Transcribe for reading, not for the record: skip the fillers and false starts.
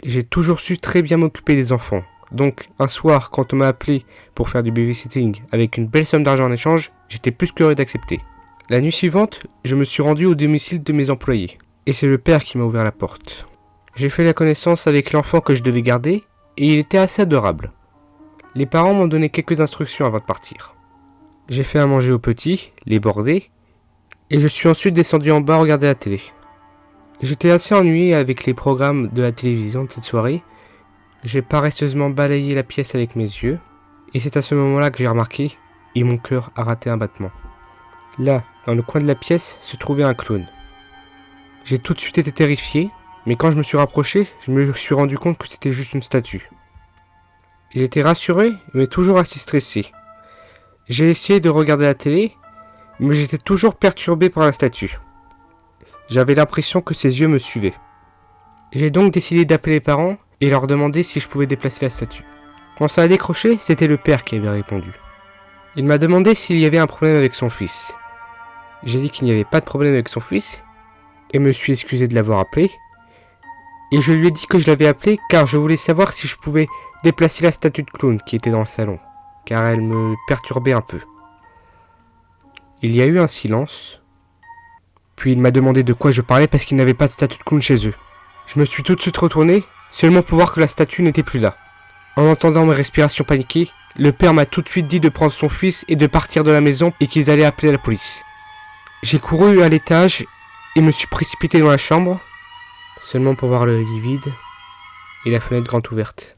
J'ai toujours su très bien m'occuper des enfants. Donc, un soir, quand on m'a appelé pour faire du babysitting avec une belle somme d'argent en échange, j'étais plus qu'heureux d'accepter. La nuit suivante, je me suis rendu au domicile de mes employés. Et c'est le père qui m'a ouvert la porte. J'ai fait la connaissance avec l'enfant que je devais garder, et il était assez adorable. Les parents m'ont donné quelques instructions avant de partir. J'ai fait à manger aux petits, les bordé, et je suis ensuite descendu en bas regarder la télé. J'étais assez ennuyé avec les programmes de la télévision de cette soirée. J'ai paresseusement balayé la pièce avec mes yeux, et c'est à ce moment-là que j'ai remarqué, et mon cœur a raté un battement. Là, dans le coin de la pièce, se trouvait un clown. J'ai tout de suite été terrifié, mais quand je me suis rapproché, je me suis rendu compte que c'était juste une statue. J'étais rassuré, mais toujours assez stressé. J'ai essayé de regarder la télé, mais j'étais toujours perturbé par la statue. J'avais l'impression que ses yeux me suivaient. J'ai donc décidé d'appeler les parents et leur demander si je pouvais déplacer la statue. Quand ça a décroché, c'était le père qui avait répondu. Il m'a demandé s'il y avait un problème avec son fils. J'ai dit qu'il n'y avait pas de problème avec son fils, et me suis excusé de l'avoir appelé. Et je lui ai dit que je l'avais appelé car je voulais savoir si je pouvais déplacer la statue de clown qui était dans le salon, car elle me perturbait un peu. Il y a eu un silence, puis il m'a demandé de quoi je parlais parce qu'il n'avait pas de statue de clown chez eux. Je me suis tout de suite retourné, seulement pour voir que la statue n'était plus là. En entendant mes respirations paniquées, le père m'a tout de suite dit de prendre son fils et de partir de la maison et qu'ils allaient appeler la police. J'ai couru à l'étage et me suis précipité dans la chambre, seulement pour voir le lit vide et la fenêtre grande ouverte.